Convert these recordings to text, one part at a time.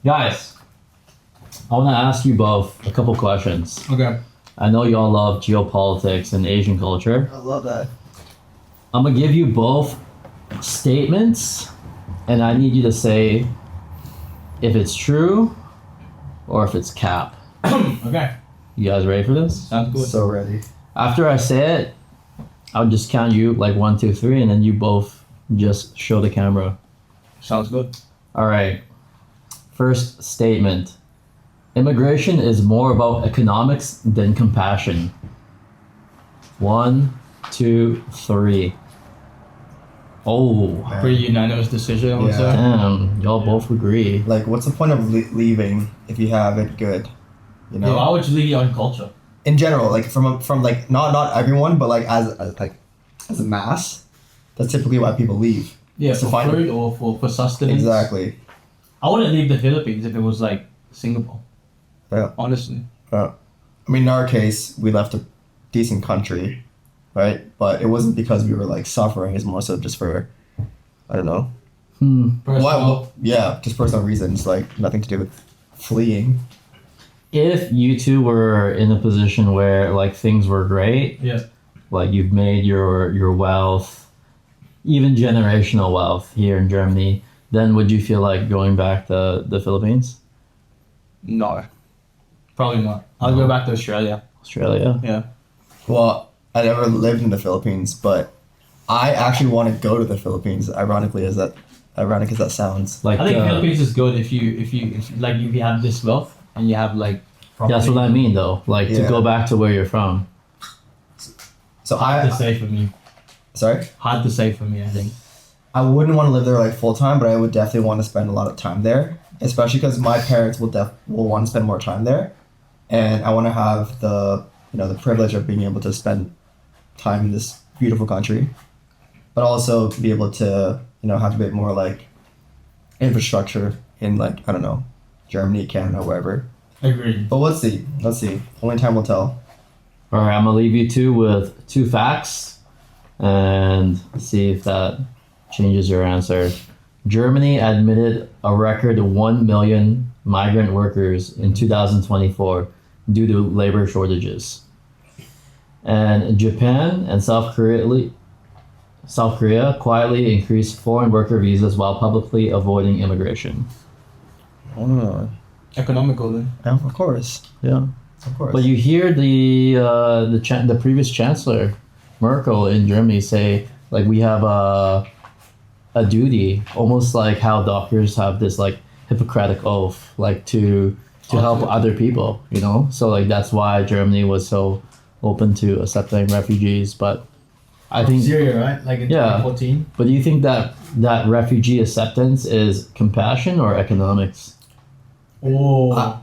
Guys, I want to ask you both a couple questions. Okay. I know y'all love geopolitics and Asian culture. I love that. I'm gonna give you both statements, and I need you to say if it's true or if it's cap. Okay. You guys ready for this? Sounds good. So ready. After I say it, I'll just count you like 1, 2, 3, and then you both just show the camera. Sounds good. All right. First statement. Immigration is more about economics than compassion. 1, 2, 3. Oh, Pretty unanimous decision, I would Yeah. say. damn. Y'all both agree. Like, what's the point of leaving if you have it good? You know, Why would you leave your own culture? in general, like from like not everyone, but like as a mass, that's typically why people leave. Yeah, So for find- food or for sustenance. Exactly. I wouldn't leave the Philippines if it was like Singapore. Yeah. Honestly. I mean, in our case, we left a decent country, right? But it wasn't because we were like suffering. It's more so just for, I don't know. Personal. Yeah, just personal reasons, like nothing to do with fleeing. If you two were in a position where like things were great, Yeah. like you've made your wealth, even generational wealth here in Germany, then would you feel like going back to the Philippines, No. Probably not. I'll go back to Australia. Australia? Yeah. Well, I never lived in the Philippines, but I actually want to go to the Philippines. Ironic as that sounds. Like I think uh, Philippines is good if you have this wealth and you have like. that's what I mean though. Like to Yeah. go back to where you're from. So Hard to say for me. sorry, Hard to say for me, I think. I wouldn't want to live there like full time, but I would definitely want to spend a lot of time there, especially because my parents will want to spend more time there, and I want to have the the privilege of being able to spend time in this beautiful country, but also be able to have a bit more like infrastructure in like I don't know, Germany, Canada, wherever. Agreed. But let's see. Only time will tell. All right, I'm gonna leave you two with 2 facts, and see if that changes your answer. Germany admitted a record 1 million migrant workers in 2024 due to labor shortages. And Japan and South Korea quietly increased foreign worker visas while publicly avoiding immigration. Oh, Economical then. yeah, of course. Yeah. Of course. But you hear the previous chancellor Merkel in Germany say like we have a duty, almost like how doctors have this like Hippocratic oath, like to help other people, So like that's why Germany was so open to accepting refugees. But I think Syria, right? Like in Yeah. 2014. But do you think that refugee acceptance is compassion or economics? Oh.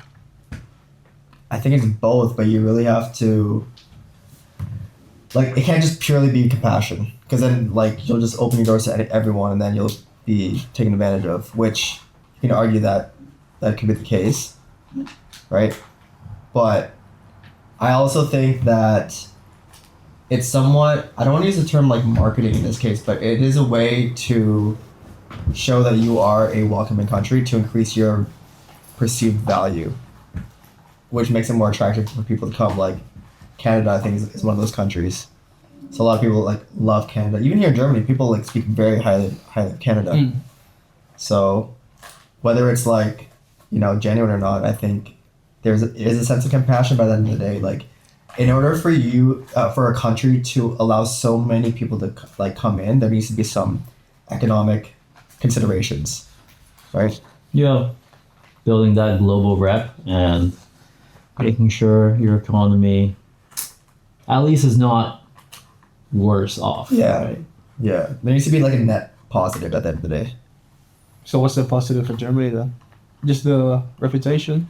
I think it's both, but you really have to like it can't just purely be compassion, because then like you'll just open your doors to everyone and then you'll be taken advantage of, which you can argue that could be the case, right? But I also think that it's somewhat, I don't want to use the term like marketing in this case, but it is a way to show that you are a welcoming country, to increase your perceived value, which makes it more attractive for people to come. Like Canada, I think is one of those countries. So a lot of people like love Canada. Even here in Germany, people like speak very highly of Canada. So whether it's like genuine or not, I think there is a sense of compassion by the end of the day. Like in order for you for a country to allow so many people to like come in, there needs to be some economic considerations, right? Yeah. Building that global rep and making sure your economy at least is not worse off. Yeah. Right? Yeah, there needs to be like a net positive at the end of the day. So what's the positive for Germany then? Just the reputation?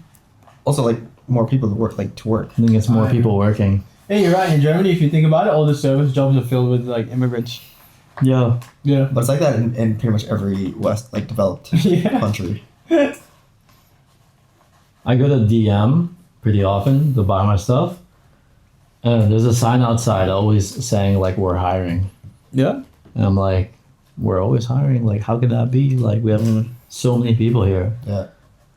Also, like more people to work. I think it's more people working. Hey, you're right. In Germany, if you think about it, all the service jobs are filled with like immigrants. Yeah. Yeah. But it's like that in pretty much every developed Yeah. country. I go to DM pretty often to buy my stuff. And there's a sign outside always saying like we're hiring. Yeah. And I'm like, we're always hiring. Like how could that be? Like we have so many people here. Yeah.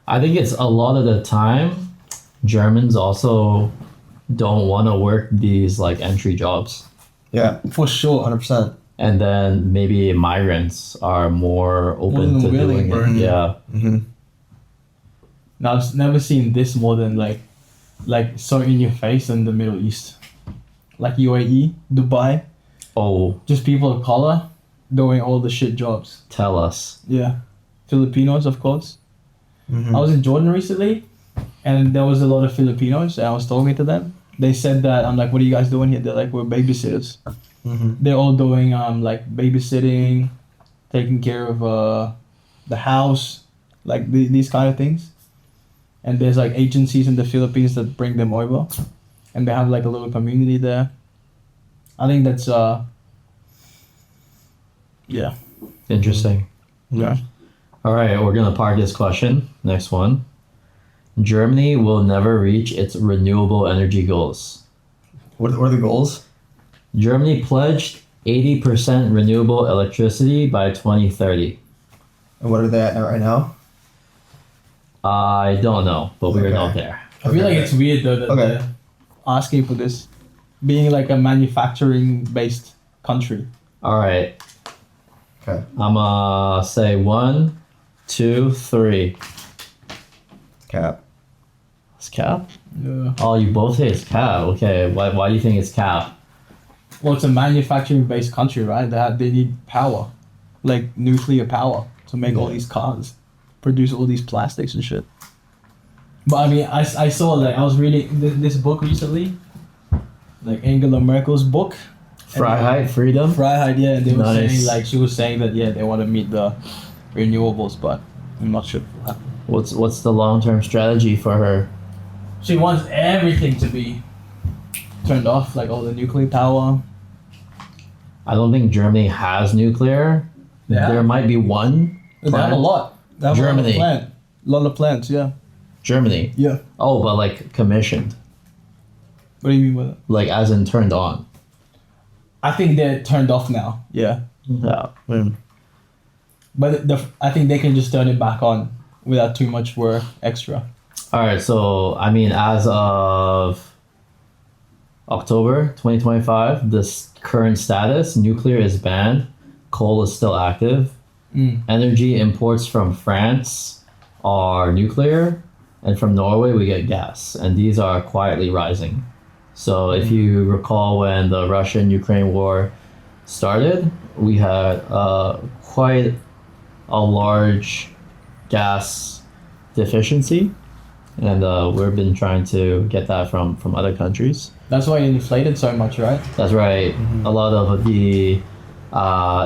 I think it's a lot of the time Germans also don't want to work these like entry jobs. Yeah, For sure. 100%. And then maybe migrants are more open More to willing, doing it. Yeah. Mm-hmm. Now I've never seen this more than like so in your face in the Middle East, like UAE, Dubai, Oh, just people of color doing all the shit jobs. tell us. Yeah, Filipinos of course. Mm-hmm. I was in Jordan recently, and there was a lot of Filipinos, and I was talking to them. They said that I'm like, "What are you guys doing here?" They're like, "We're babysitters." Mm-hmm. They're all doing like babysitting, taking care of the house, like these kind of things. And there's like agencies in the Philippines that bring them over, and they have like a little community there. I think that's yeah. Interesting. Yeah. All right, we're gonna park this question. Next one. Germany will never reach its renewable energy goals. What are the goals? Germany pledged 80% renewable electricity by 2030. And what are they at right now? I don't know, but we're Okay. not there. I feel Okay. like it's weird though that Okay. they're asking for this, being like a manufacturing based country. All right, Okay. I'm gonna say 1, 2, 3. Cap. It's cap? Yeah. Oh, you both say it's cap. Okay, why do you think it's cap? Well, it's a manufacturing based country, right? They need power, like nuclear power, to make all Yeah. these cars, produce all these plastics and shit. But I mean, I saw like I was reading this book recently, like Angela Merkel's book. Freiheit, freedom? Freiheit, yeah, and they were Nice. saying like she was saying that yeah they want to meet the renewables, but I'm not sure. What's the long-term strategy for her? She wants everything to be turned off, like all the nuclear power. I don't think Germany has nuclear. Yeah. There might be one. They have a plant. lot. They have Germany. A lot of plants, yeah. Germany. Yeah. Oh, but like commissioned, What do you mean by that? like as in turned on. I think they're turned off now. Yeah. Yeah. But I think they can just turn it back on without too much work extra. All right. So I mean, as of October 2025, this current status: nuclear is banned, coal is still active. Energy imports from France are nuclear, and from Norway we get gas, and these are quietly rising. So if you recall when the Russian-Ukraine war started, we had quite a large gas deficiency, and we've been trying to get that from other countries. That's why it inflated so much, right? That's right. A lot of the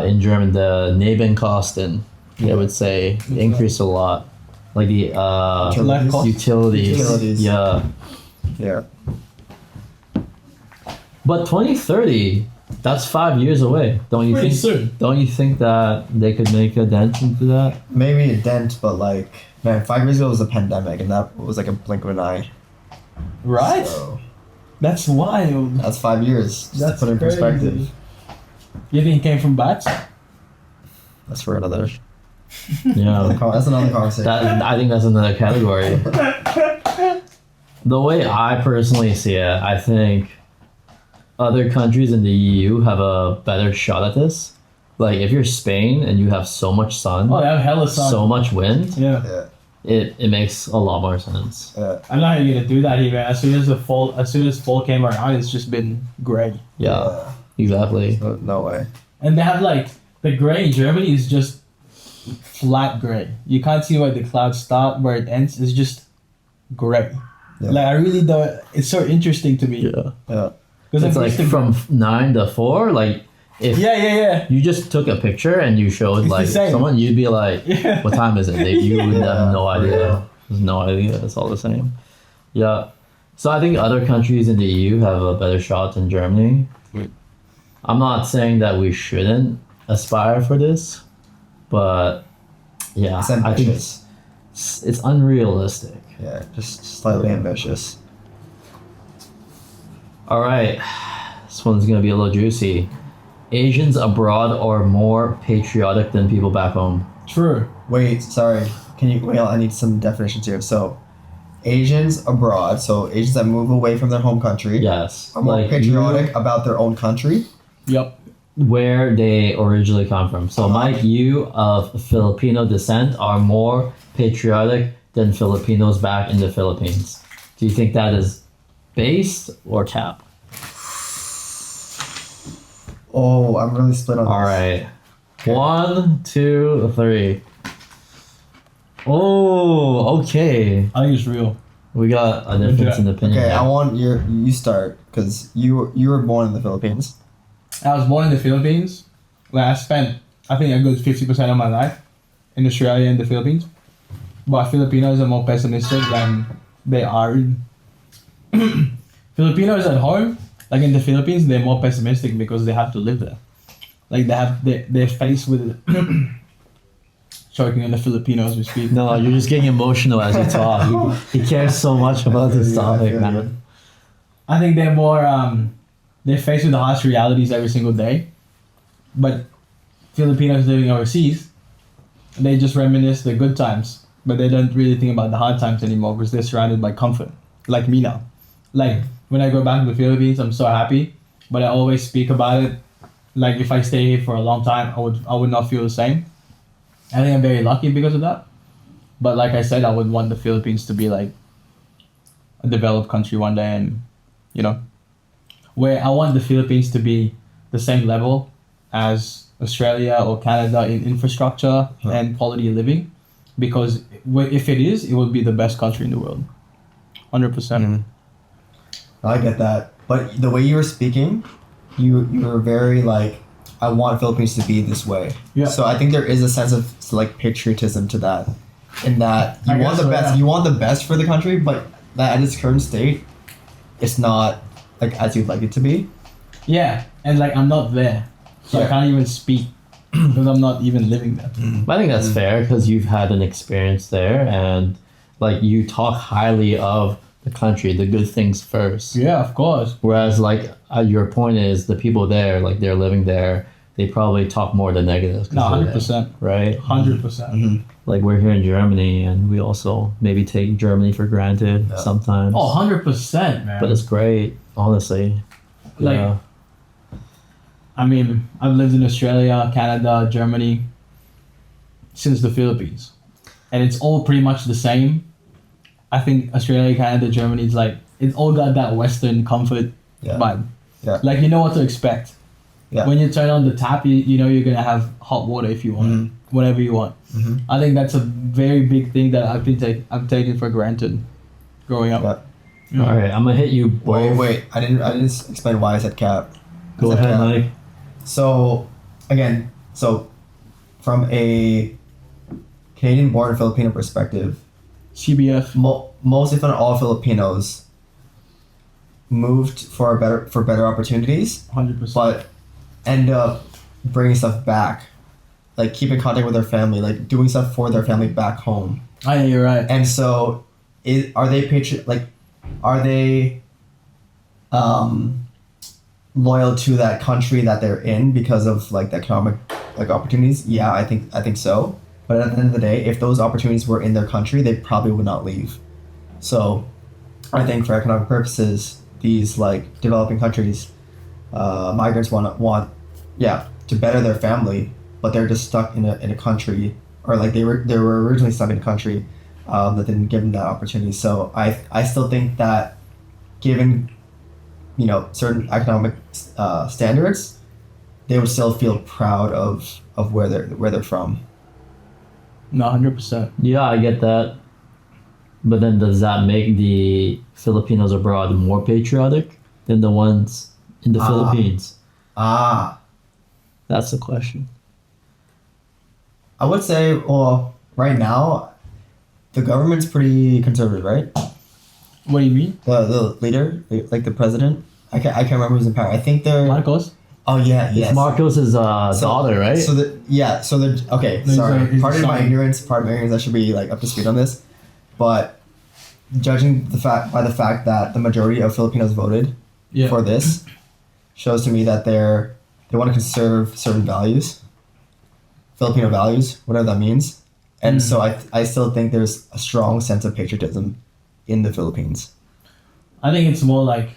in German the Nebenkosten, I would say, increased a lot. Like the Utilities? utilities. Utilities. Yeah. Yeah. But 2030, that's 5 years away. Don't you Pretty think? soon. Don't you think that they could make a dent into that? Maybe a dent, but like, man, 5 years ago was a pandemic, and that was like a blink of an eye. Right? So That's wild. that's 5 years. Just That's to put it in crazy. perspective. You think it came from bats? That's for another. Yeah. That's another conversation. That I think that's another category. The way I personally see it, I think other countries in the EU have a better shot at this. Like if you're Spain and you have so much sun, Oh, they have hella sun. so much wind, Yeah. Yeah. it makes a lot more sense. I'm not even gonna do that here, man. As soon as fall came around, it's just been gray. Yeah, exactly. No way. And they have like the gray in Germany is just flat gray. You can't see where the clouds start, where it ends. It's just gray. Yeah. Like I really don't. It's so interesting to me. Yeah. Yeah. Because It's like from 9 to 4. Like if Yeah. you just took a picture and you showed It's the like same. someone, you'd be like, Yeah. "What time is it?" You would have no idea. Yeah. There's no idea. It's all the same. Yeah. So I think other countries in the EU have a better shot than Germany. I'm not saying that we shouldn't aspire for this, but yeah, It's I think ambitious. it's unrealistic. Yeah, just slightly ambitious. All right, this one's gonna be a little juicy. Asians abroad are more patriotic than people back home. True. Wait, sorry. can you wait? I need some definitions here. So, Asians abroad, so Asians that move away from their home country, Yes. are more Like patriotic about their own country. Yep. where they originally come from. So, Mike, you of Filipino descent are more patriotic than Filipinos back in the Philippines. Do you think that is based or cap? Oh, I'm really split on All this. right. 1, 2, 3. Oh, okay. I think it's real. We got a difference in opinion. Okay, there. I want you start because you were born in the Philippines. I was born in the Philippines. Where I spent, I think, a good 50% of my life in Australia and the Philippines. But Filipinos are more pessimistic than they are in. Filipinos at home, like in the Philippines, they're more pessimistic because they have to live there. Like they're faced with choking on the Filipinos we speak. No, you're just getting emotional as you talk. He cares so much about this topic, man. I think they're more they're faced with the harsh realities every single day. But Filipinos living overseas, they just reminisce the good times, but they don't really think about the hard times anymore because they're surrounded by comfort. Like me now. Like when I go back to the Philippines, I'm so happy, but I always speak about it. Like if I stay here for a long time, I would not feel the same. I think I'm very lucky because of that. But like I said, I would want the Philippines to be like a developed country one day, and you know, where I want the Philippines to be the same level as Australia or Canada in infrastructure and quality of living, because if it is, it would be the best country in the world. 100%. I get that, but the way you were speaking, you were very like, I want Philippines to be this way. Yeah. So I think there is a sense of like patriotism to that, in that you I want guess the so, best. yeah. You want the best for the country, but that at its current state, it's not like as you'd like it to be. Yeah, and like I'm not there, so I Yeah. can't even speak because I'm not even living there. I think that's fair because you've had an experience there and like you talk highly of the country, the good things first. Yeah, of course. Whereas like your point is the people there, like they're living there, they probably talk more the negatives. 'cause No, they're there, 100%. right? 100%. Like we're here in Germany and we also maybe take Germany for granted Yeah. sometimes. Oh, 100%, man. But it's great, honestly. Like- Yeah. I mean, I've lived in Australia, Canada, Germany since the Philippines. And it's all pretty much the same. I think Australia, Canada, Germany is like, it's all got that Western comfort Yeah. vibe. Yeah. Like, you know what to expect. Yeah. When you turn on the tap, you know you're going to have hot water if you want, whatever you want. Mhm. I think that's a very big thing that I've taken for granted growing up. Yeah. All right, I'm gonna hit you both. Wait. I didn't explain why I said cap. I Go said ahead, cap. Mike. So, again, from a Canadian-born Filipino perspective, CBF. most, if not all, Filipinos moved for better opportunities, 100%. but end up bringing stuff back, like keeping contact with their family, like doing stuff for their family back home. Oh, yeah, you're right. And so, are they loyal to that country that they're in because of like the economic like opportunities? Yeah, I think so. But at the end of the day, if those opportunities were in their country, they probably would not leave. So, I think for economic purposes, these like developing countries, migrants want to better their family, but they're just stuck in a country, or like they were originally stuck in a country that didn't give them that opportunity. So I still think that given certain economic standards, they would still feel proud of where they're from. No, 100%. Yeah, I get that. But then does that make the Filipinos abroad more patriotic than the ones in the Philippines? That's the question. I would say, well, right now, the government's pretty conservative, right? What do you mean? The leader, like the president. I can't remember who's in power. I think they're. Marcos? Oh yeah, yes. It's Marcos's daughter, right? So they're okay. No, Sorry, he's pardon a my son. ignorance. I should be like up to speed on this, but judging by the fact that the majority of Filipinos voted Yeah. for this, shows to me that they want to conserve certain values, Filipino values, whatever that means, And so I still think there's a strong sense of patriotism in the Philippines. I think it's more like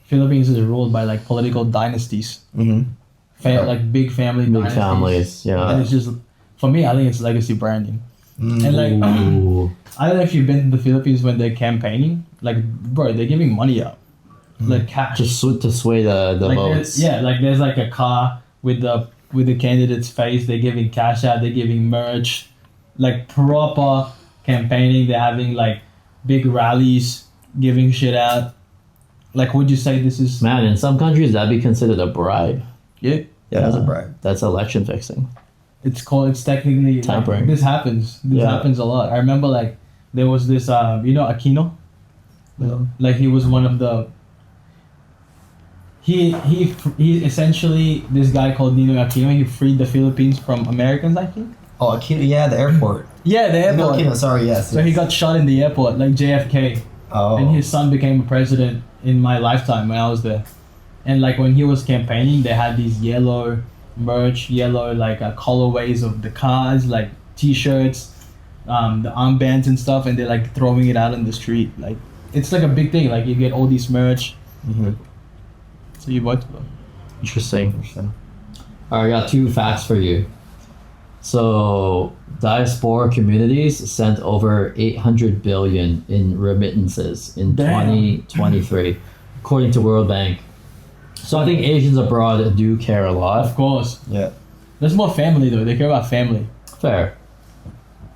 Philippines is ruled by like political dynasties, Mm-hmm. like big family Big dynasties. families, yeah. And it's just, for me, I think it's legacy branding. Mm. And like, Ooh. I don't know if you've been to the Philippines when they're campaigning. Like, bro, they're giving money out, like cash. To sway the like votes. there's like a car with the candidate's face. They're giving cash out. They're giving merch, like proper campaigning. They're having like big rallies, giving shit out. Like, would you say this is? Man, in some countries that'd be considered a bribe. Yeah, Yeah, that's a bribe. That's election fixing. it's technically like, Tampering. this happens. This Yeah. happens a lot. I remember like there was this Aquino. No. Like he was one of the. He essentially, this guy called Nino Aquino. He freed the Philippines from Americans, I think. Oh, Aquino, yeah, the airport. Yeah, the No, airport. Aquino, sorry, yes. So he got shot in the airport, like JFK, Oh. and his son became a president in my lifetime when I was there. And like when he was campaigning, they had these yellow merch, yellow like colorways of the cars, like T-shirts, the armbands and stuff, and they're like throwing it out in the street. Like it's like a big thing. Like you get all these merch, Mm-hmm. so you vote for them. Interesting. All right, I got 2 facts for you. So, diaspora communities sent over 800 billion in remittances in Damn. 2023, according to World Bank. So I think Asians abroad do care a Of lot. course, Yeah. there's more family though. They care about family. Fair.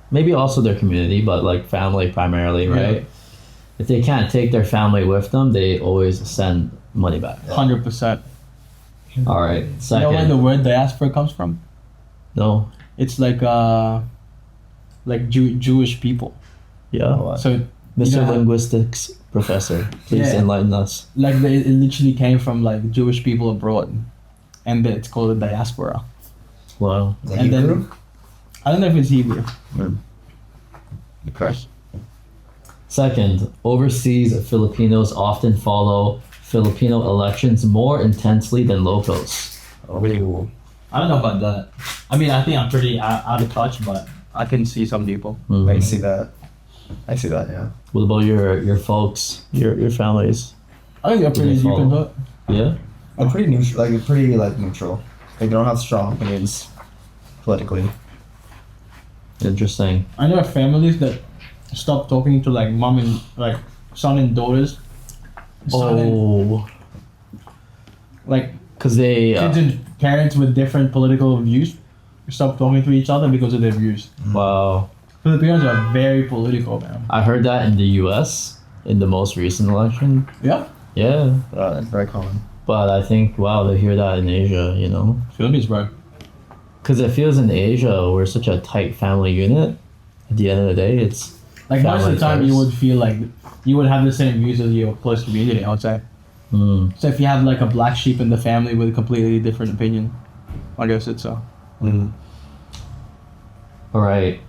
Maybe also their community, but like family primarily, Yeah. right? If they can't take their family with them, they always send money back. 100%. All right, You know second. where the word diaspora comes from? No, It's like Jewish people. yeah. Oh, So Mr. you know, Linguistics professor, please Yeah. enlighten us. like it literally came from like Jewish people abroad, and it's called a diaspora. Wow. Is that And then- Hebrew? I don't know if it's Hebrew. Okay. Second, overseas Filipinos often follow Filipino elections more intensely than locals. Oh. I don't know about that. I mean, I think I'm pretty out of touch, but I can see some people. Mhm. I see that. I see that, yeah. What about your folks, your families? I think they're pretty. They You can follow. vote. Yeah. I'm pretty neutral, pretty neutral. Like, they don't have strong opinions politically. Interesting. I know families that stop talking to like mom and like son and daughters. Son and, Oh, like because they. kids and parents with different political views stop talking to each other because of their views. Wow. Filipinos are very political, man. I heard that in the U.S. in the most recent election. Yeah. Yeah, That's very common. but I think wow, they hear that in Asia, you know, Philippines, bro. because it feels in Asia we're such a tight family unit. At the end of the day, it's Like most of the time, Family you first. would feel like you would have the same views as your close community. I would say. So if you have like a black sheep in the family with a completely different opinion, I guess it's so. All right.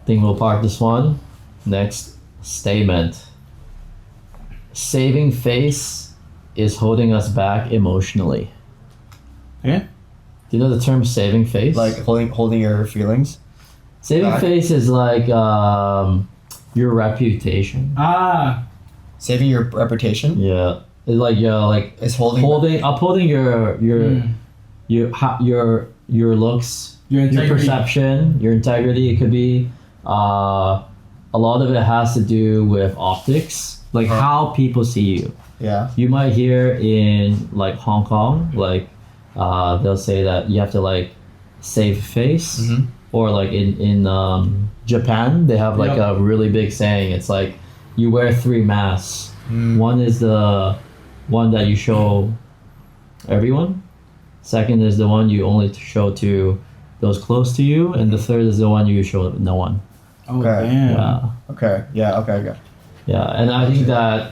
Think we'll park this one. Next statement. Saving face is holding us back emotionally. Yeah. Do you know the term saving face? Like holding your feelings. saving back. face is like your reputation. Ah. Saving your reputation Yeah. It's like like is holding. upholding your Mm. your looks, Your your integrity. perception, your integrity. It could be a lot of it has to do with optics, like Uh-huh. how people see you. Yeah. You might hear in like Hong Kong, like they'll say that you have to like save face, Mhm. or like in Japan they have like Yep. a really big saying. It's like you wear 3 masks. Mm. One is the one that you show everyone. Second is the one you only show to those close to you, and the third is the one you show no one. Oh Okay. damn. Yeah. Okay. Yeah. Okay. Yeah, and I think that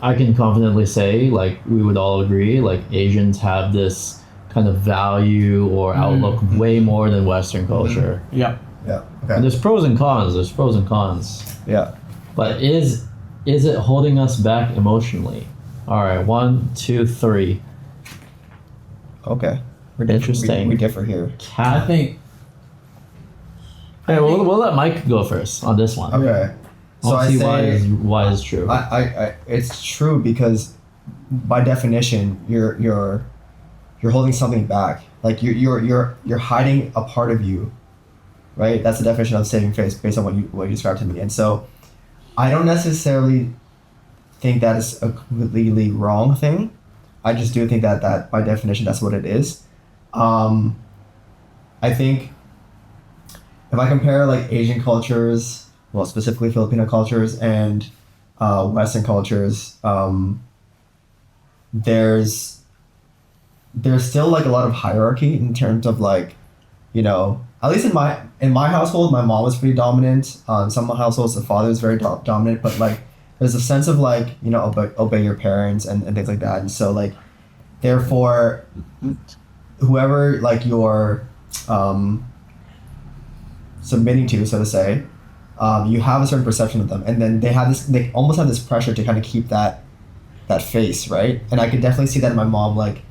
I can confidently say, like, we would all agree, like, Asians have this kind of value or outlook way more than Western culture. Yep. Yeah. And Okay. there's pros and cons. There's pros and cons. Yeah. But is it holding us back emotionally? All right, 1, 2, 3. Okay. Interesting. We differ here. I Cat. think Hey, we'll let Mike go first on this one. Okay. So I'll I see say why it's true. it's true because by definition you're holding something back. Like you're hiding a part of you, right? That's the definition of saving face based on what you described to me. And so I don't necessarily think that is a completely wrong thing. I just do think that by definition that's what it is. I think if I compare like Asian cultures, well specifically Filipino cultures and Western cultures, there's still like a lot of hierarchy in terms of like, you know, at least in my household, my mom was pretty dominant. Some households, the father is very dominant, but like there's a sense of like, you know, obey your parents and things like that. And so like, therefore, whoever like you're submitting to, so to say, you have a certain perception of them, and then they almost have this pressure to kind of keep that face, right? And I could definitely see that in my mom, like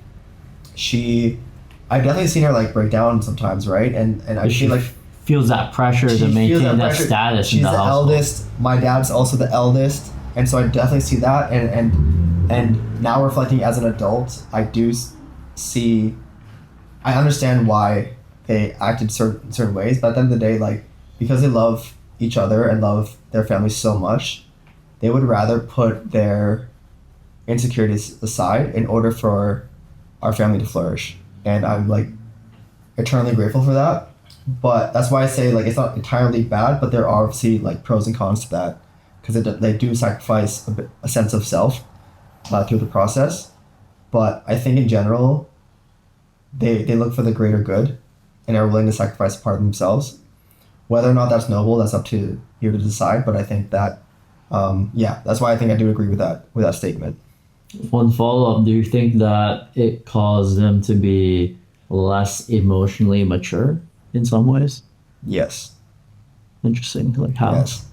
I've definitely seen her like break down sometimes, right? And I she feel like feels that pressure to maintain that status she's in the the household. eldest. My dad's also the eldest, and so I definitely see that. And now reflecting as an adult, I do see. I understand why they acted certain ways, but at the end of the day, like because they love each other and love their families so much, they would rather put their insecurities aside in order for our family to flourish. And I'm like eternally grateful for that. But that's why I say like it's not entirely bad, but there are obviously like pros and cons to that because they do sacrifice a sense of self through the process. But I think in general, they look for the greater good and are willing to sacrifice a part of themselves. Whether or not that's noble, that's up to you to decide. But I think that, that's why I think I do agree with that statement. One follow-up, do you think that it caused them to be less emotionally mature in some ways? Yes. Interesting. Like how? Yes.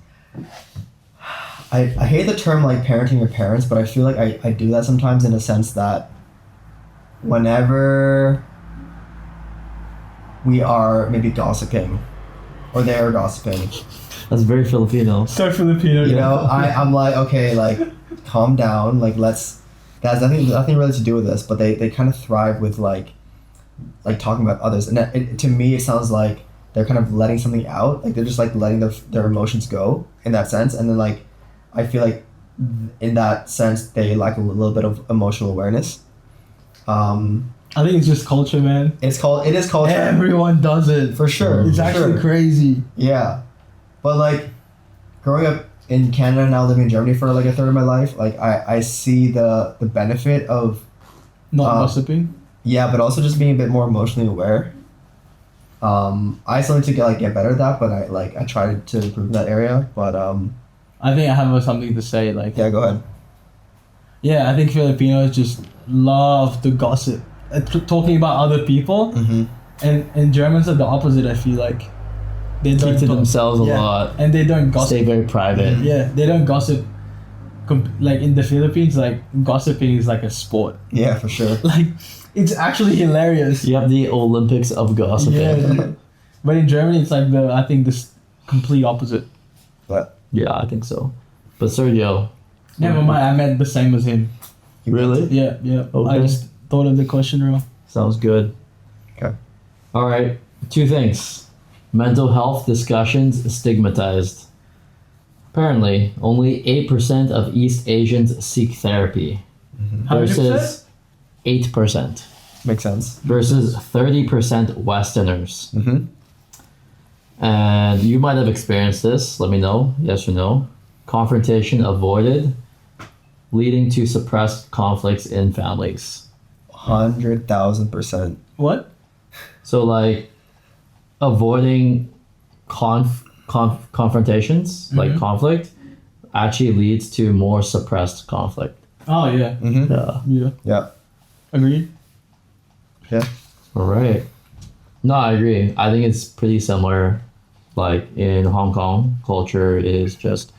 I hate the term like parenting your parents, but I feel like I do that sometimes in a sense that whenever we are maybe gossiping or they are gossiping, That's very Filipino. So Filipino. you know, I'm like, okay, like calm down, like that has nothing really to do with this, but they kind of thrive with like talking about others, and to me it sounds like they're kind of letting something out, like they're just like letting their emotions go in that sense, and then like I feel like in that sense they lack a little bit of emotional awareness. I think it's just culture, man. It is culture. Everyone does it. For sure. It's for actually sure. crazy. Yeah, but like growing up in Canada, now living in Germany for like a third of my life, like I see the benefit of Not gossiping. yeah, but also just being a bit more emotionally aware. I still need to get better at that, but I try to improve in that area. But I think I have something to say. Like, yeah, go ahead. yeah, I think Filipinos just love to gossip, talking about other people, and Germans are the opposite. I feel like they Keep to talk- themselves a lot. and they don't gossip. Stay very private. Yeah, they don't gossip. Like in the Philippines, like gossiping is like a sport. Yeah, for sure. Like it's actually hilarious. You have the Olympics of gossiping. Yeah, but in Germany, it's like I think this complete opposite. But Yeah, I think so. But Sergio, Never mind, I meant the same as him. really? Yeah. I Okay. just thought of the question wrong. Sounds good. okay. All right, two things. Mental health discussions stigmatized. Apparently, only 8% of East Asians seek therapy How many versus 8% Makes sense. versus 30% Westerners. Mm-hmm. And you might have experienced this. Let me know, yes or no. Confrontation avoided, leading to suppressed conflicts in families. 100,000%. What? So, like, avoiding confrontations, like conflict, actually leads to more suppressed conflict. Oh yeah. Mm-hmm. Yeah. Yeah. Agreed. Yeah. All right. No, I agree. I think it's pretty similar. Like in Hong Kong, culture is just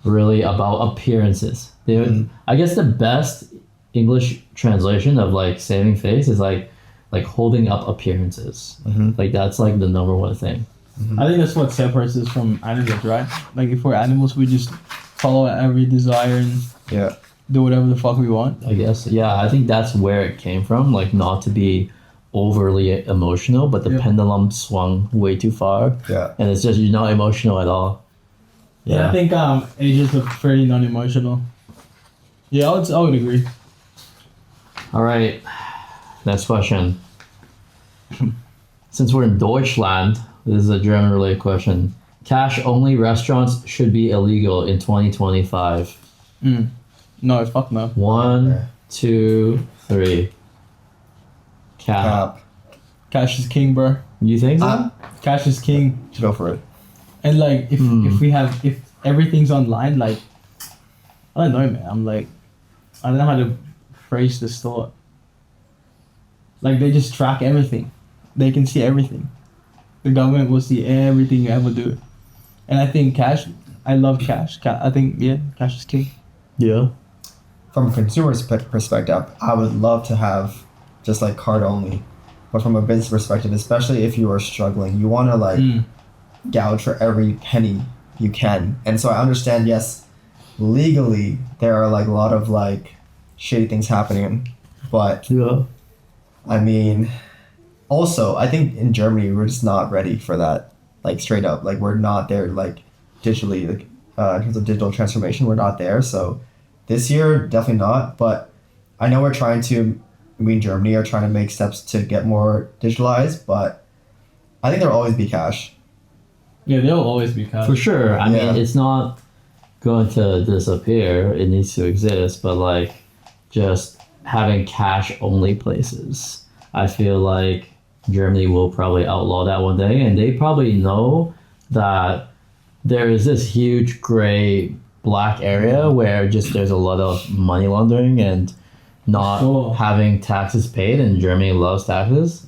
really about appearances. I guess the best English translation of like saving face is like holding up appearances. Like that's like the number one thing. I think that's what separates us from animals, right? Like if we're animals, we just follow every desire and Yeah. do whatever the fuck we want. I guess. Yeah, I think that's where it came from. Like, not to be overly emotional, but the Yeah. pendulum swung way too far, Yeah. and it's just you're not emotional at all. Yeah, I think Asians are pretty non-emotional. Yeah, I would agree. All right. Next question. Since we're in Deutschland, this is a German-related question. Cash-only restaurants should be illegal in 2025. No, fuck no. One, Okay. 2, 3. Cap. Cap. Cash is king, bro. You think so? Cash is king. Go for it. And like if if everything's online, like I don't know, man. I'm like I don't know how to phrase this thought. Like they just track everything. They can see everything. The government will see everything you ever do. And I think cash. I love cash. I think cash is king. Yeah. From a consumer's perspective, I would love to have just like card only. But from a business perspective, especially if you are struggling, you want to like gouge for every penny you can. And so I understand, yes, legally there are like a lot of like shady things happening, but Yeah. I mean, also I think in Germany we're just not ready for that. Like straight up, like we're not there like digitally, like in terms of digital transformation, we're not there. So this year definitely not. But I know we're trying to. We in Germany are trying to make steps to get more digitalized, but I think there'll always be cash. Yeah, there'll always be cash. For sure. I Yeah. mean, it's not going to disappear. It needs to exist, but like just having cash only places. I feel like Germany will probably outlaw that one day, and they probably know that there is this huge gray black area where just there's a lot of money laundering and not Sure. having taxes paid, and Germany loves taxes.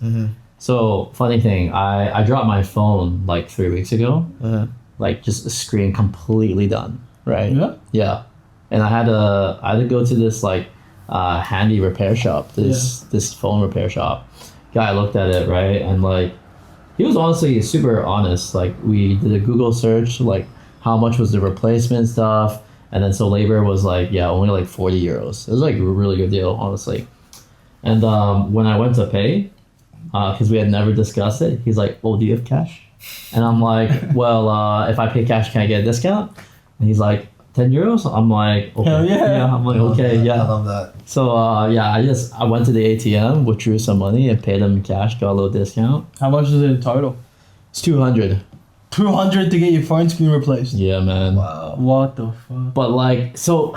So funny thing, I dropped my phone like 3 weeks ago, like just a screen completely done, right? Yeah. Yeah, and I had to go to this like handy repair shop, this phone repair shop. Guy looked at it, right, and like he was honestly super honest. Like we did a Google search, like how much was the replacement stuff, and then so labor was like only like 40 euros. It was like a really good deal, honestly. And when I went to pay, because we had never discussed it, he's like, "Oh, do you have cash?" And I'm like, "Well, if I pay cash, can I get a discount?" And he's like, 10 euros? I'm like, okay. Hell yeah. I'm like, I love okay, that. yeah. I love that. So I went to the ATM, withdrew some money, and paid him cash, got a little discount. How much is it in total? It's 200. 200 to get your phone screen replaced. Yeah, man. Wow. What the fuck? But like, so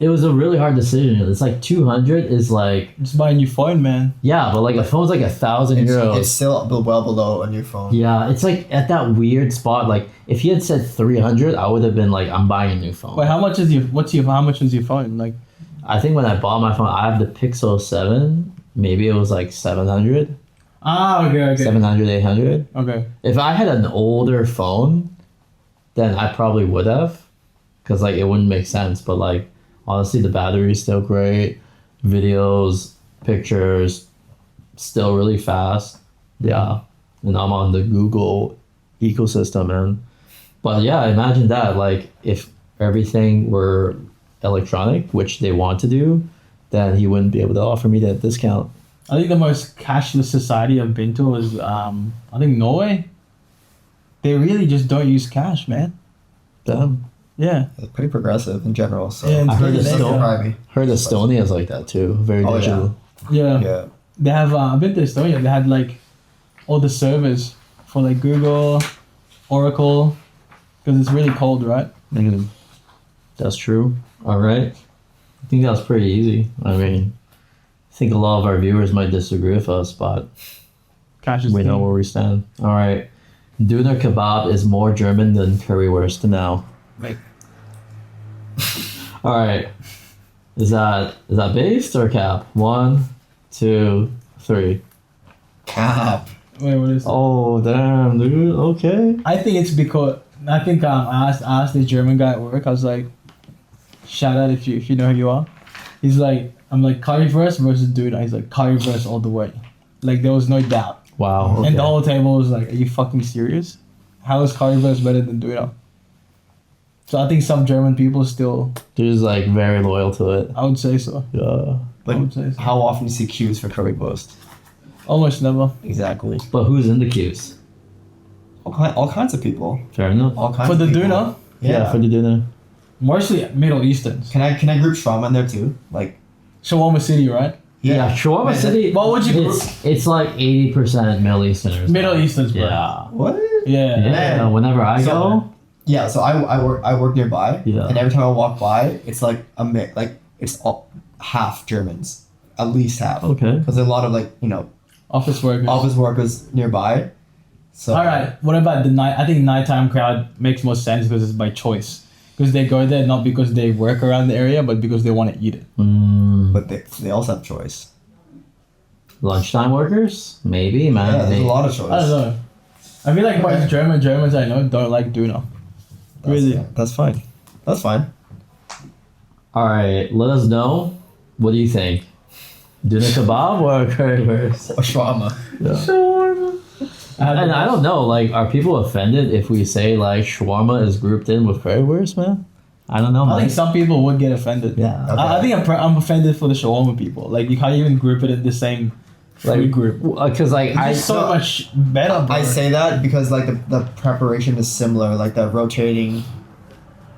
it was a really hard decision. It's like 200 is like, Just buy a new phone, man. yeah, but like a phone's like 1,000 It's euros. still well below a new phone. Yeah, it's like at that weird spot. Like if he had said 300, I would have been like, I'm buying a new phone. Wait, how much was your phone? Like, I think when I bought my phone, I have the Pixel 7. Maybe it was like 700, okay. 700, 800. Okay. If I had an older phone, then I probably would have, because like it wouldn't make sense. But like honestly, the battery's still great, videos, pictures, still really fast. Yeah, and I'm on the Google ecosystem, man. But yeah, imagine that. Like if everything were electronic, which they want to do, then he wouldn't be able to offer me that discount. I think the most cashless society I've been to is I think Norway. They really just don't use cash, man. Damn. Yeah. It's pretty progressive in general. So Yeah, I heard They it's can still- probably be. Heard Estonia's like that too. Very Oh, yeah. digital. Yeah. Yeah. They have I've been to Estonia. They had like all the servers for like Google, Oracle, because it's really cold, right? Mhm. That's true. All right. I think that was pretty easy. I mean, I think a lot of our viewers might disagree with us, but Cash is we know king. where we stand. All right. Döner Kebab is more German than Currywurst now. Right. All right. Is that based or cap? 1, 2, 3. Cap. Wait, what is it? Oh damn, dude. Okay. I think it's because I asked this German guy at work. I was like, shout out if you know who you are. He's like, I'm like Currywurst versus Döner. He's like Currywurst all the way. Like there was no doubt. Wow. Okay. And the whole table was like, are you fucking serious? How is Currywurst better than Döner? So I think some German people still, They're just like very loyal to it. I would say so. Yeah. I Like, would say so. how often do you see queues for currywurst? Almost never. Exactly. But who's in the queues? All kinds of people. Fair enough. All kinds For of the people. Döner, Yeah, for the dinner. mostly Middle Easterns. Can I group shawarma in there too? Like, Shawarma City, right? Yeah, Shawarma Man, City. What would you It's like 80% Middle Easterners. Middle Easterns, bro. Yeah. What? Yeah. Yeah. Man. Whenever I So- go, Yeah, so I work nearby, Yeah. and every time I walk by, it's like a mix, like it's all, half Germans, at least half, okay. because there's a lot of like Office workers. office workers nearby. So All right. What about the night? I think nighttime crowd makes more sense because it's by choice. Because they go there not because they work around the area, but because they want to eat it. but they also have choice. Lunchtime workers? Maybe, Yeah, man. there's Maybe. a lot of choice. I don't know. I feel like most Germans I know don't like Döner. Really? That's fine. That's fine. All right, let us know. What do you think? Döner kebab or currywurst? Or shawarma. And I don't know, like, are people offended if we say like shawarma is grouped in with currywurst, man? I don't know, I man. think some people would get offended. Yeah. Okay. I think I'm offended for the shawarma people. Like you can't even group it in the same food group. Because like I It's so much better. Bro. I say that because like the preparation is similar, like the rotating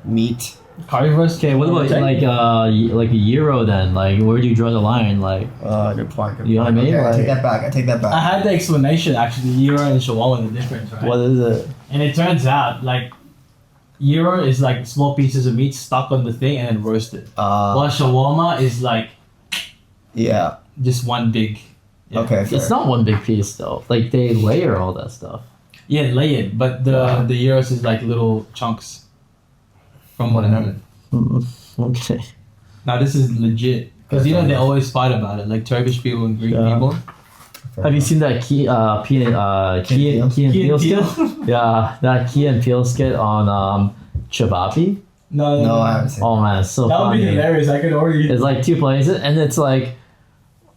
meat. Currywurst. okay, what about like a gyro then? Like, where do you draw the line? Like, Good point. Good You know what I point. mean? Okay, I Like- take that back. I take that back. I had the explanation actually. Gyro and shawarma the difference, right? what is it? And it turns out like gyro is like small pieces of meat stuck on the thing and then roasted. While shawarma is like Yeah. just one big. Yeah. Okay. Fair. It's not one big piece though. Like they layer all that stuff. Yeah, layered, but the gyros is like little chunks. From what I know. Okay. Now this is legit because you know they always fight about it, like Turkish people and Greek Yeah. people. Have you seen that Key and Peele skit? Yeah, that Key and Peele skit on Chabapi. No, I haven't seen. Oh man, it's so That would be funny. hilarious. I could already. It's like two places, and it's like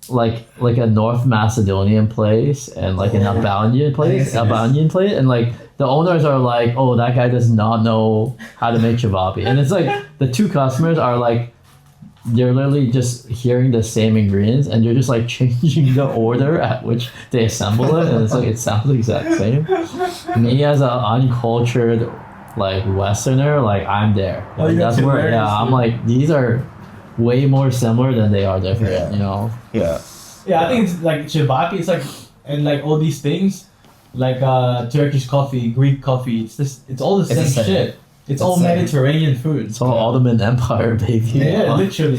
a North Macedonian place and like an Albanian place, and like the owners are like, oh, that guy does not know how to make chabapi, and it's like the two customers are like, they're literally just hearing the same ingredients and they're just like changing the order at which they assemble it, and it's like it sounds the exact same. Me as an uncultured like Westerner, like I'm there. Oh, Like, that's that's where hilarious, I'm dude. like these are way more similar than they are different. Yeah. You know. Yeah. Yeah, I think it's like chabapi. It's like and like all these things, like Turkish coffee, Greek coffee. It's all the It's same the same. shit. It's all the same. Mediterranean food. It's all Ottoman Empire, baby. Yeah, literally.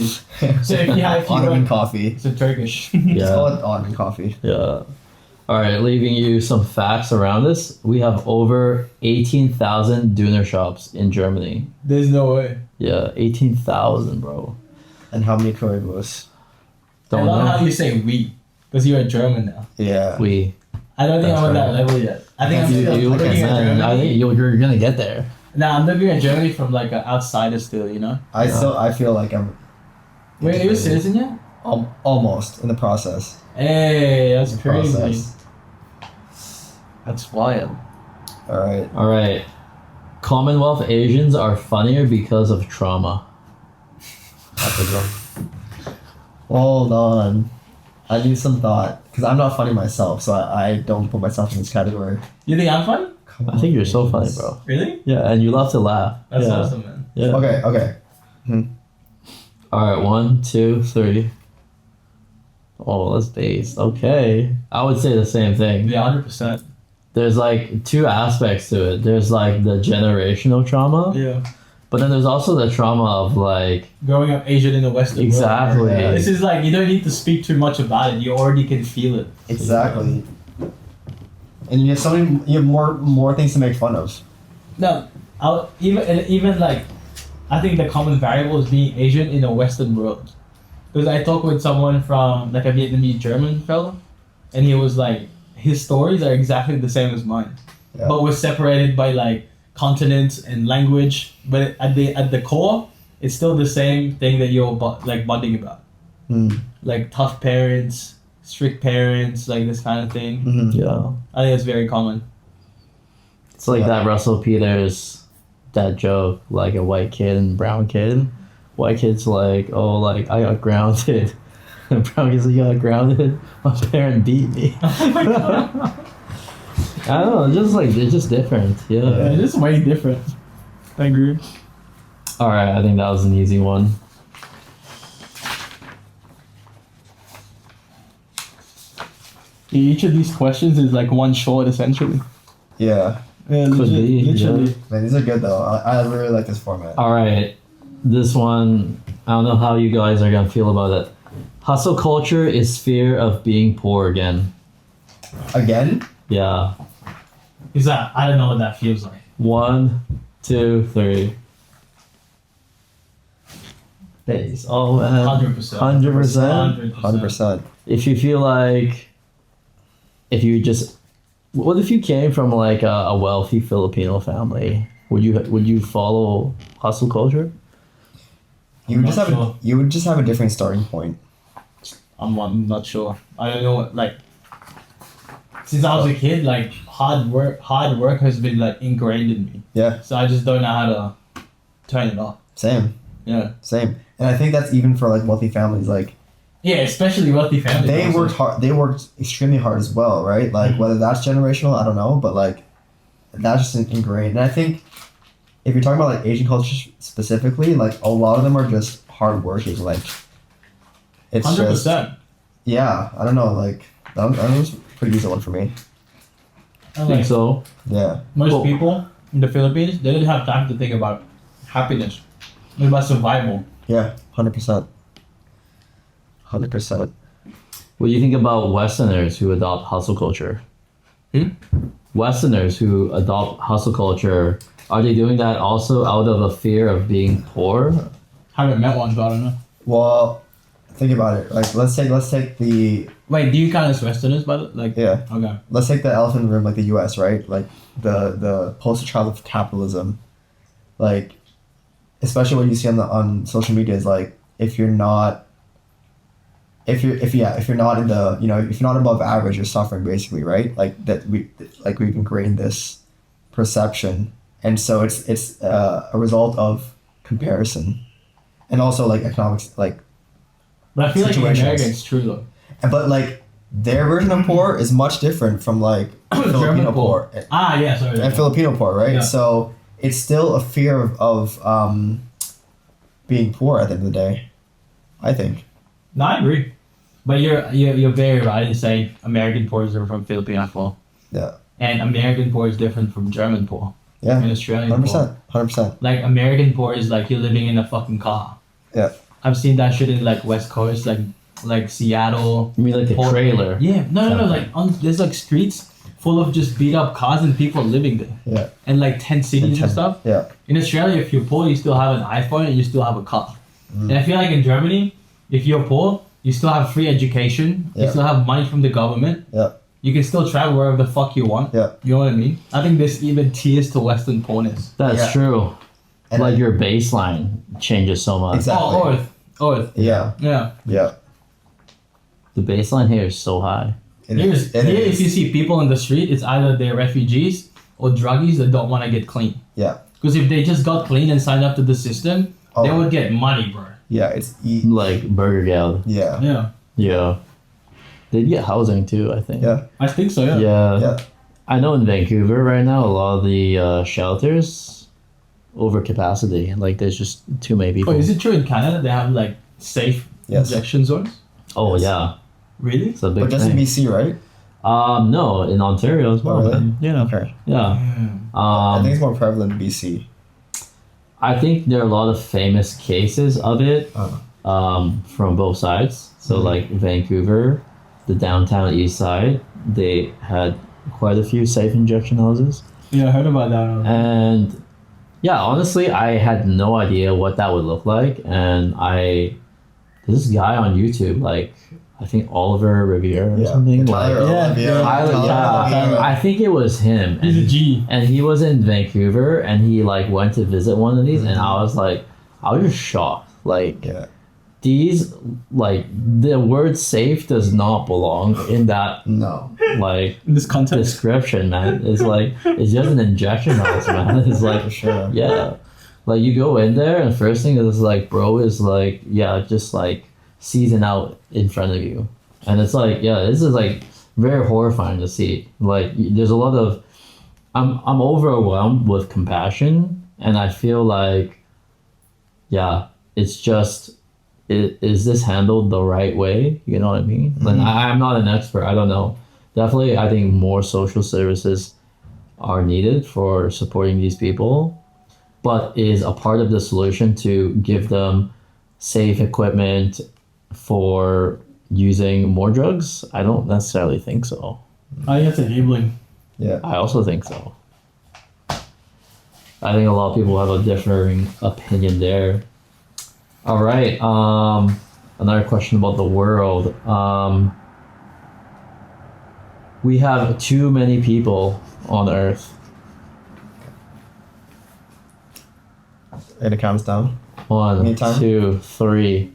So if you have Ottoman coffee. it's a Turkish. Let's call Yeah. it Ottoman coffee. Yeah. All right, leaving you some facts around this. We have over 18,000 Döner shops in Germany. There's no way. Yeah, 18,000, bro. And how many currywursts? I Don't love how know. you say we, because you're a German now. Yeah. We. I don't think That's I'm on that right. level yet. I think I'm You, still you, looking at man, Germany. I think you're gonna get there. Nah, I'm looking at Germany from like an outsider still, you know? I feel like I'm Wait, are you a citizen yet? almost in the process. Hey, that's In the crazy. process. That's wild. All right. All right. Commonwealth Asians are funnier because of trauma. That's a go. Hold on. I need some thought because I'm not funny myself, so I don't put myself in this category. You think I'm funny? Come I think on, you're so funny, Asians. bro. Really? Yeah, and you love to laugh. That's yeah. awesome, man. Yeah. Okay. Okay. All right, 1, 2, 3. Oh, that's based. Okay. I would say the same thing. Yeah, 100%. There's like two aspects to it. There's like the generational trauma, Yeah. but then there's also the trauma of like Growing up Asian in the Western exactly. world. This is like, you don't need to speak too much about it. You already can feel it. Exactly. And you have so many. You have more things to make fun of. No, even like, I think the common variable is being Asian in a Western world. Because I talked with someone from like a Vietnamese German fellow, and he was like, his stories are exactly the same as mine, Yeah. but we're separated by like continents and language. But at the core, it's still the same thing that you're like bonding about, like tough parents, strict parents, like this kind of thing. Mm-hmm. Yeah. I think it's very common. It's like Yeah. that Russell Peters, that joke, like a white kid and brown kid. White kid's like, oh, like I got grounded. And brown kid's like, you got grounded. My parent beat me. I don't know. It's just like it's just different. Yeah, Yeah. it's just way different. I agree. All right. I think that was an easy one. Each of these questions is like one short, essentially. Yeah. Yeah, Could be, literally. Man, these are good though. I really like this format. All right. This one, I don't know how you guys are gonna feel about it. Hustle culture is fear of being poor again. Again? Yeah. Is that I don't know what that feels like. 1, 2, 3. Base. Oh man. 100%. 100%. 100%. If you feel like, if you just, what if you came from like a wealthy Filipino family? Would you follow hustle culture? You would I'm just not have sure. you would just have a different starting point. I'm not sure. I don't know. Like since I was a kid, like hard work has been like ingrained in me. Yeah. So I just don't know how to turn it off. Same. Yeah. Same. And I think that's even for like wealthy families. Like Yeah, especially wealthy families. they also. worked hard. They worked extremely hard as well, right? Like whether that's generational, I don't know, but like that's just ingrained. And I think if you're talking about like Asian culture specifically, like a lot of them are just hardworking. Like it's 100%. just yeah. I don't know. Like that was a pretty easy one for me. I think so. Yeah. Most Well- people in the Philippines, they don't have time to think about happiness. It's about survival. Yeah. 100%. 100%. What do you think about Westerners who adopt hustle culture? Westerners who adopt hustle culture, are they doing that also out of a fear of being poor? Haven't met one, so I don't know. Well, think about it. Like let's take the Wait, do you count as Westerners, by the like? yeah. Okay. Let's take the elephant in the room, like the U.S., right? Like the poster child of capitalism. Like, especially what you see on social media is like if you're not in the if you're not above average, you're suffering basically, right? Like we've ingrained this perception, and so it's a result of comparison, and also like economics, like But I feel like in Situations. America it's true though. but like their version of poor is much different from like Filipino German poor. Ah, yeah, sorry. And Filipino poor, right? Yeah. So it's still a fear of being poor at the end of the day, I think. No, I agree. But you're very right to say American poor is different from Filipino poor. Yeah. And American poor is different from German poor. Yeah. And Australian 100%. poor. 100%. Like American poor is like you're living in a fucking car. Yeah. I've seen that shit in like West Coast, like Seattle. You mean like a Portland. trailer? Yeah, no. Like there's like streets full of just beat up cars and people living there. Yeah. And like tent cities and stuff. Yeah. In Australia, if you're poor, you still have an iPhone and you still have a car. And I feel like in Germany, if you're poor, you still have free education. You Yeah. still have money from the government. Yeah. You can still travel wherever the fuck you want. Yeah. You know what I mean? I think there's even tiers to Western poorness. That's Yeah. true. And Like your baseline changes so much. Exactly. Oh, Earth. Yeah. Yeah. Yeah. The baseline here is so high. It Here, is. if you see people in the street, it's either they're refugees or druggies that don't want to get clean. Yeah. Because if they just got clean and signed up to the system, they Oh. would get money, bro. Yeah. It's Like Burger Gal. yeah. Yeah. Yeah. They'd get housing too, I think. Yeah. I think so, yeah. Yeah. Yeah. I know in Vancouver right now, a lot of the shelters over capacity. Like there's just too many people. Oh, is it true in Canada they have like safe Yes. injection zones? Oh, Yes. yeah. Really? It's a big But just in thing. BC, right? No, in Ontario as well. Oh, really? Yeah. Okay. Yeah. I think Um, it's more prevalent in BC. I think there are a lot of famous cases of it Oh. from both sides. So like Vancouver, the downtown east side, they had quite a few safe injection houses. Yeah, I heard about that. And yeah, honestly, I had no idea what that would look like. And this guy on YouTube, like, I think Oliver Riviera or something. Tyler Like, Olivier. Tyler, yeah, I think it was him. He's a G. And he was in Vancouver and he like went to visit one of these and I was just shocked. Like Yeah. these like the word safe does not belong in that No. like In this context. description, man. It's like it's just an injection house, man. It's like For sure. yeah, like you go in there and first thing is like bro is like yeah just like season out in front of you, and it's like yeah this is like very horrifying to see. Like there's a lot of I'm overwhelmed with compassion, and I feel like yeah it's just is this handled the right way? You know what I mean? Like I'm not an expert. I don't know. Definitely, I think more social services are needed for supporting these people, but is a part of the solution to give them safe equipment for using more drugs? I don't necessarily think so. I think that's enabling. Yeah. I also think so. I think a lot of people have a differing opinion there. All right. Another question about the world. We have too many people on Earth. And it counts down. 1, Anytime? 2, 3.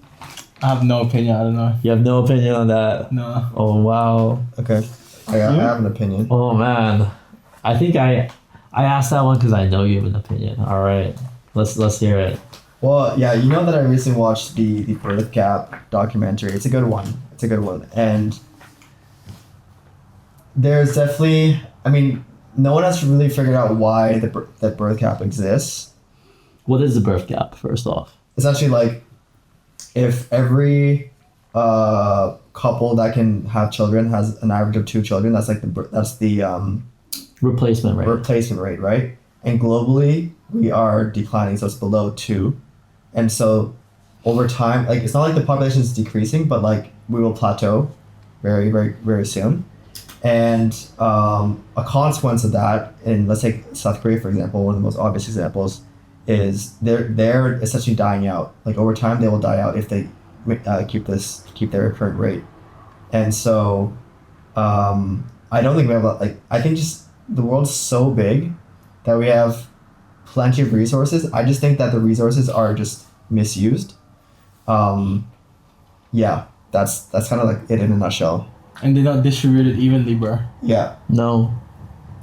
I have no opinion. I don't know. You have no opinion on that? No. Oh wow. Okay. I have an opinion. Oh man. I think I asked that one because I know you have an opinion. All right. Let's hear it. Well, yeah, you know that I recently watched the birth gap documentary. It's a good one. And there's definitely, I mean, no one has really figured out why that birth gap exists. What is the birth gap, first off? Essentially, like, if every couple that can have children has an average of 2 children, that's like the Replacement rate. replacement rate, right? And globally, we are declining, so it's below 2. And so over time, like, it's not like the population is decreasing, but like we will plateau very, very, very soon. And a consequence of that, in let's take South Korea for example, one of the most obvious examples, is they're essentially dying out. Like over time, they will die out if they keep their current rate. And so I don't think we have I think just the world's so big that we have plenty of resources. I just think that the resources are just misused. Yeah, that's kind of like it in a nutshell. And they're not distributed evenly, bro. Yeah, No.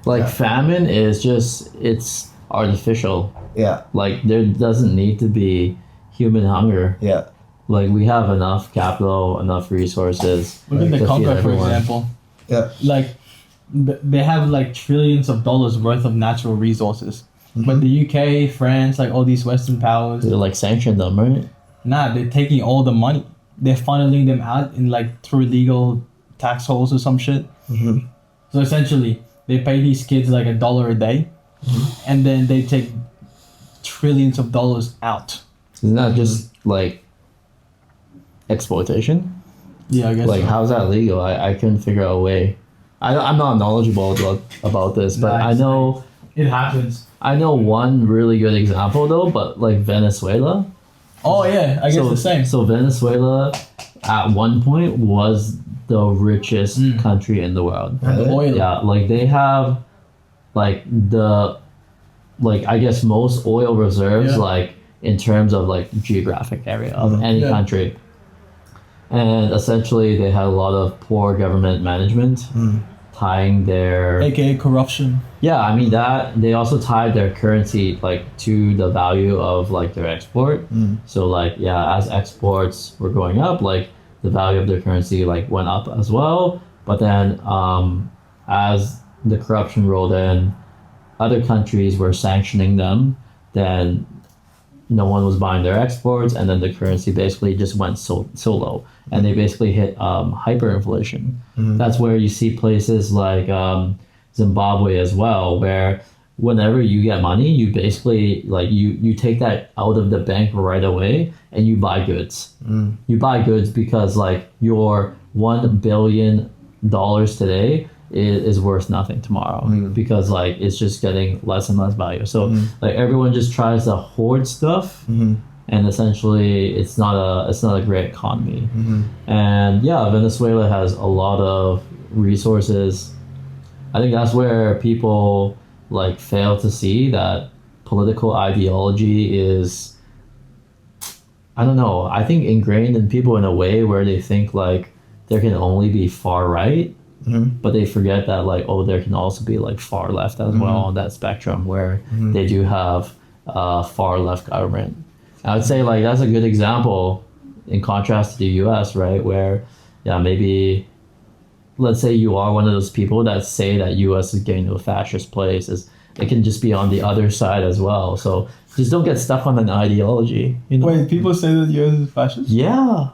Like Yeah. famine is just it's artificial. yeah, Like there doesn't need to be human hunger. yeah. Like we have enough capital, enough resources. Look at to the feed Congo, for everyone. example. Yeah. Like, they have like trillions of dollars worth of natural resources. But the UK, France, like all these Western powers, They like sanction them, right? nah, they're taking all the money. They're funneling them out in like through illegal tax holes or some shit. Mm-hmm. So essentially, they pay these kids like $1 a day, and then they take trillions of dollars out. Isn't that just like exploitation? Yeah, I guess. Like so. how's that legal? I couldn't figure out a way. I'm not knowledgeable about this, but Nah, I know it happens. I know one really good example though, but like Venezuela. Oh yeah, I guess the same. So Venezuela at one point was the richest country in the world. And the oil. Yeah, like they have like I guess most oil reserves Yeah. like in terms of like geographic area of any Yeah. country. And essentially they had a lot of poor government management tying their AKA corruption. yeah, I mean that they also tied their currency like to the value of like their export. So like yeah, as exports were going up, like the value of their currency like went up as well. But then as the corruption rolled in, other countries were sanctioning them, then no one was buying their exports, and then the currency basically just went so low, and they basically hit hyperinflation. That's where you see places like Zimbabwe as well, where whenever you get money, you basically like you take that out of the bank right away and you buy goods. You buy goods because like your $1 billion today is worth nothing tomorrow because like it's just getting less and less value. So like everyone just tries to hoard stuff, and essentially it's not a great economy. And yeah, Venezuela has a lot of resources. I think that's where people like fail to see that political ideology is I don't know. I think ingrained in people in a way where they think like there can only be far right, but they forget that like there can also be like far left as well on that spectrum where they do have far left government. I would say like that's a good example in contrast to the U.S. right where maybe let's say you are one of those people that say that U.S. is getting to a fascist place. It can just be on the other side as well. So just don't get stuck on an ideology. You know? Wait, people say that the US is fascist? Yeah.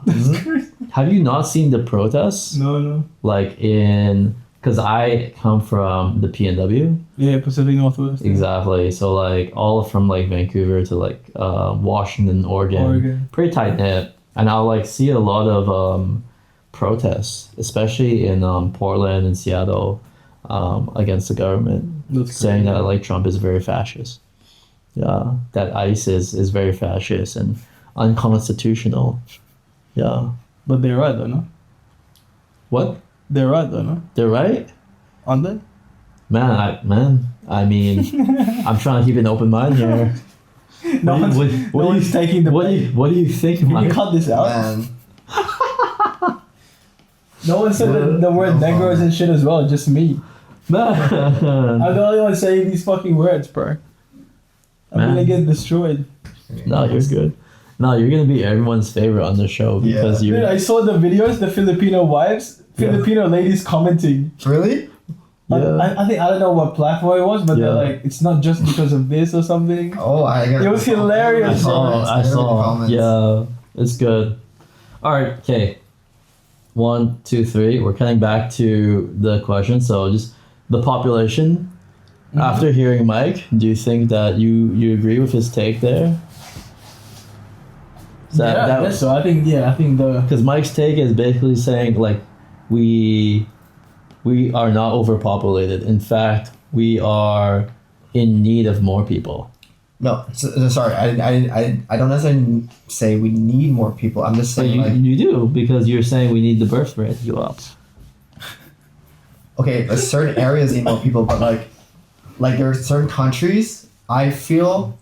Have you not seen the protests? No. Like because I come from the PNW. Yeah, Pacific Northwest. Exactly. So like all from like Vancouver to like Washington, Oregon. Pretty tight knit. And I'll like see a lot of protests, especially in Portland and Seattle, against the government, saying that like Trump is very fascist. Yeah, that ICE is very fascist and unconstitutional. Yeah. But they're right though, no? What? They're right though, no? They're right? Aren't they? I mean, I'm trying to keep an open mind here. No one's taking the bait. What do you think, Can you Mike? cut this out? Man. No one said the word Negroes and shit as well, just me. Man. I'm the only one saying these fucking words, bro. I'm gonna get destroyed. No, you're good. No, you're gonna be everyone's favorite on the show because Dude, I saw the videos, the Filipino wives, Filipino ladies commenting. Really? Yeah. I don't know what platform it was, but they're like, it's not just because of this or something. Oh, It was hilarious. I saw. Yeah, it's good. All right, okay. 1, 2, 3. We're cutting back to the question. So just the population. After hearing Mike, do you think that you agree with his take there? I guess so. I think the because Mike's take is basically saying like we are not overpopulated. In fact, we are in need of more people. No, sorry. I don't necessarily say we need more people. I'm just saying you do because you're saying we need the birth rate to go up. Okay, certain areas need more people, but like there are certain countries I feel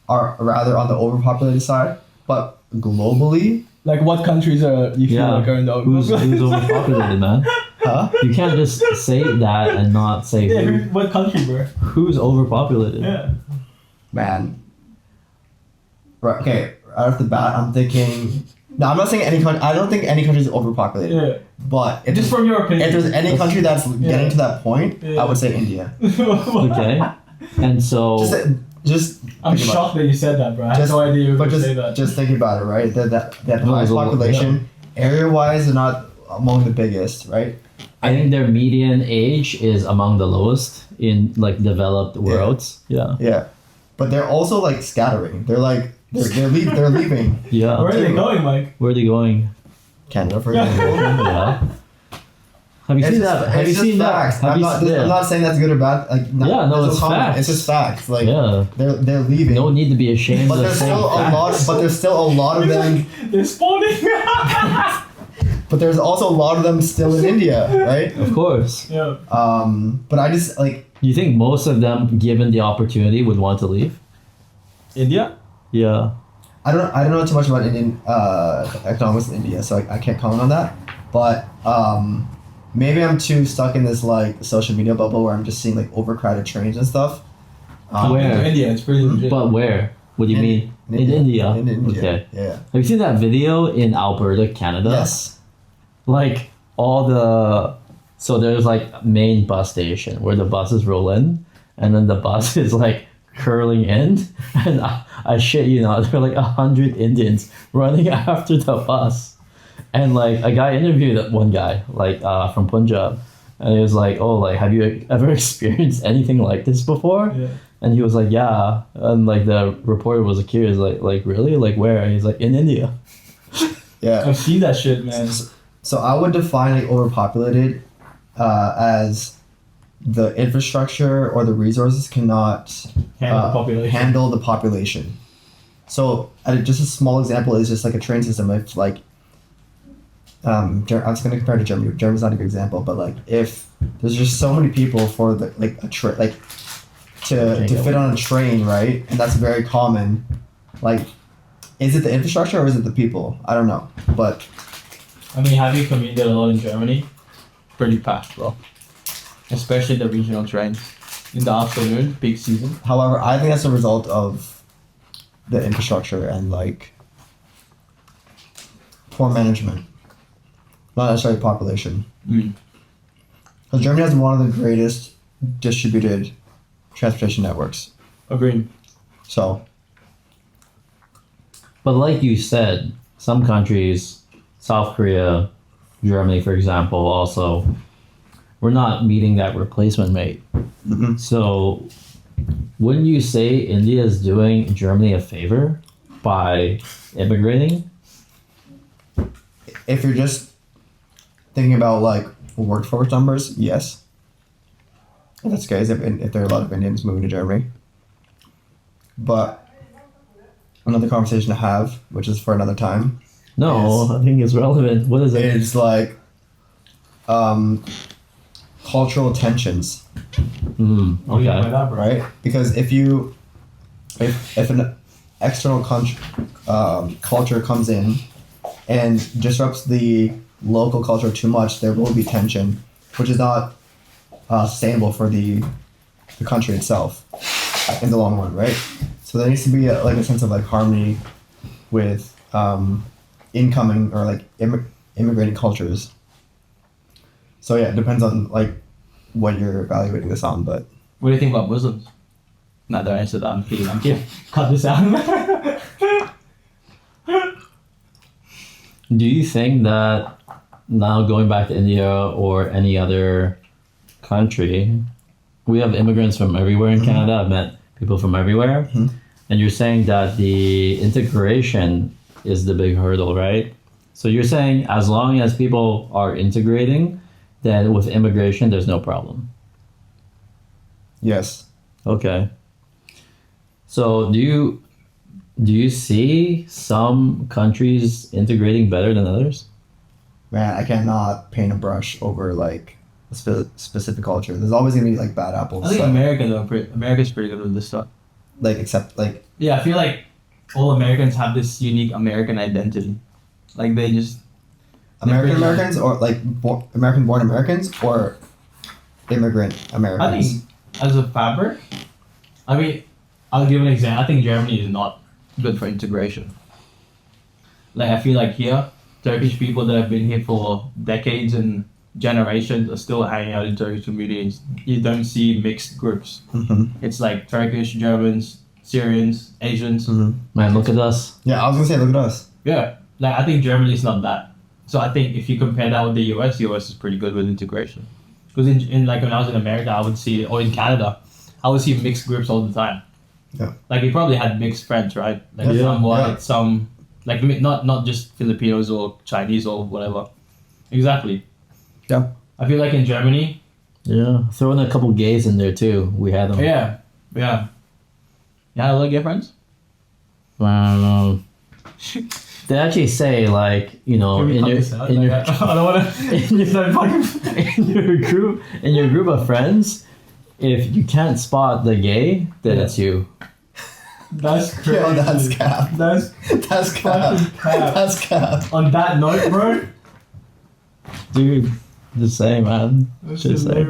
are rather on the overpopulated side, but globally, like what countries are you feel like are in the who's overpopulated, man? huh? You can't just say that and not say what country, bro? Who's overpopulated. Yeah. Man. Right. Okay. Right off the bat, I'm thinking. No, I'm not saying any country. I don't think any country is overpopulated. Yeah. But if Just from your opinion. if there's any country that's getting to that point, I would say India. Okay. And so just I'm shocked that you said that, bro. I had no idea you were going to say that. Just think about it, right? That the highest population, area-wise, they're not among the biggest, right? I think their median age is among the lowest in like developed worlds. Yeah. Yeah, but they're also like scattering. They're like they're leaving. Yeah. Where are they going, Mike? Where are they going? Canada, for example. Yeah. Have you seen that? Have you seen that? I'm not saying that's good or bad. Like, it's facts. It's just facts. Like, yeah, they're leaving. No need to be ashamed. But there's still a lot. But there's still a lot of them. They're spawning. But there's also a lot of them still in India, right? Of course. Yeah. But I just like. You think most of them, given the opportunity, would want to leave? India? Yeah. I don't know too much about Indian economics in India, so I can't comment on that. But maybe I'm too stuck in this like social media bubble where I'm just seeing like overcrowded trains and stuff. Where? India, it's pretty legit. But where? What do you mean? In India. In India. Okay. Yeah. Have you seen that video in Alberta, Canada? Yes. Like so there's like main bus station where the buses roll in, and then the bus is like curling in, and I shit you not, there are like 100 Indians running after the bus. And like a guy interviewed one guy like from Punjab, and he was like, "Oh, like have you ever experienced anything like this before?" Yeah. And he was like, "Yeah." And like the reporter was curious, like really, like where? And he's like, "In India." Yeah. I've seen that shit, man. So I would define like overpopulated as the infrastructure or the resources cannot handle the population. So just a small example is just like a train system. If like I was going to compare it to Germany. Germany's not a good example, but like if there's just so many people for the like a to fit on a train, right? And that's very common. Like Is it the infrastructure or is it the people? I don't know, but I mean, have you commuted a lot in Germany? Pretty fast, bro. Especially the regional trains in the afternoon, peak season. however, I think that's a result of the infrastructure and like poor management, not necessarily population. Mm. Because Germany has one of the greatest distributed transportation networks. Agreed. So But like you said, some countries, South Korea, Germany, for example, also, we're not meeting that replacement rate. mhm. So, wouldn't you say India is doing Germany a favor by immigrating? if you're just thinking about like workforce numbers, yes. And that's good if there are a lot of Indians moving to Germany. But another conversation to have, which is for another time, No, I think it's relevant. What is it? is like cultural tensions, What do you mean by Okay. that, bro? right? Because if an external culture comes in and disrupts the local culture too much, there will be tension, which is not sustainable for the country itself in the long run, right? So there needs to be a sense of like harmony with incoming or like immigrating cultures. So yeah, it depends on like what you're evaluating this on, but What do you think about Muslims? Not that I answered that. I'm kidding. Cut this out. Do you think that now going back to India or any other country, we have immigrants from everywhere in Canada? I've met people from everywhere. Mhm. And you're saying that the integration is the big hurdle, right? So you're saying as long as people are integrating, then with immigration, there's no problem. yes. Okay. So do you see some countries integrating better than others? Man, I cannot paint a brush over like a specific culture. There's always gonna be like bad apples. I think so, America's pretty good with this stuff. like except like Yeah, I feel like all Americans have this unique American identity. Like they just American pretty- Americans or like American born Americans or immigrant Americans. I think as a fabric, I mean, I'll give an example. I think Germany is not good for integration. Like I feel like here, Turkish people that have been here for decades and generations are still hanging out in Turkish communities. You don't see mixed groups. Mhm. It's like Turkish, Germans, Syrians, Asians. Mhm. Man, look at us. Yeah, I was gonna say, look at us. Yeah, like I think Germany is not that. So I think if you compare that with the US is pretty good with integration. Because in like when I was in America, I would see, or in Canada, I would see mixed groups all the time. Yeah. Like you probably had mixed friends, right? Like Yeah. some white, Yeah. some like not just Filipinos or Chinese or whatever. Exactly. Yeah. I feel like in Germany, Yeah. Throw in a couple gays in there too. We had them. yeah. You had a lot of gay friends? They actually say like, you know, Can we in cut your this out? in your Like, I don't want to. in your group of friends, if you can't spot the gay, then Yeah. it's you. That's crazy. Yo, that's cap. That's That's cap. fucking cap. That's cap. On that note, bro. Dude, just saying, man. Just saying.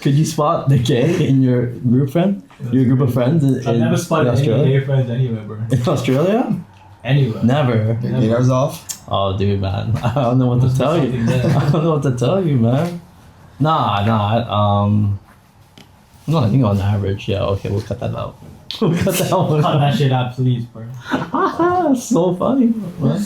Could you spot the gay in your group group of friends in, I've never spotted any Australia? gay friends anywhere, bro. In Australia? Anywhere. Never. Your gator's off. Oh, dude, man. I don't know what to Must be tell you. something there. I don't know what to tell you, man. Nah. No, I think on average, yeah. Okay, we'll cut that out. We'll cut that one Cut out. that shit out, please, bro. So funny, man.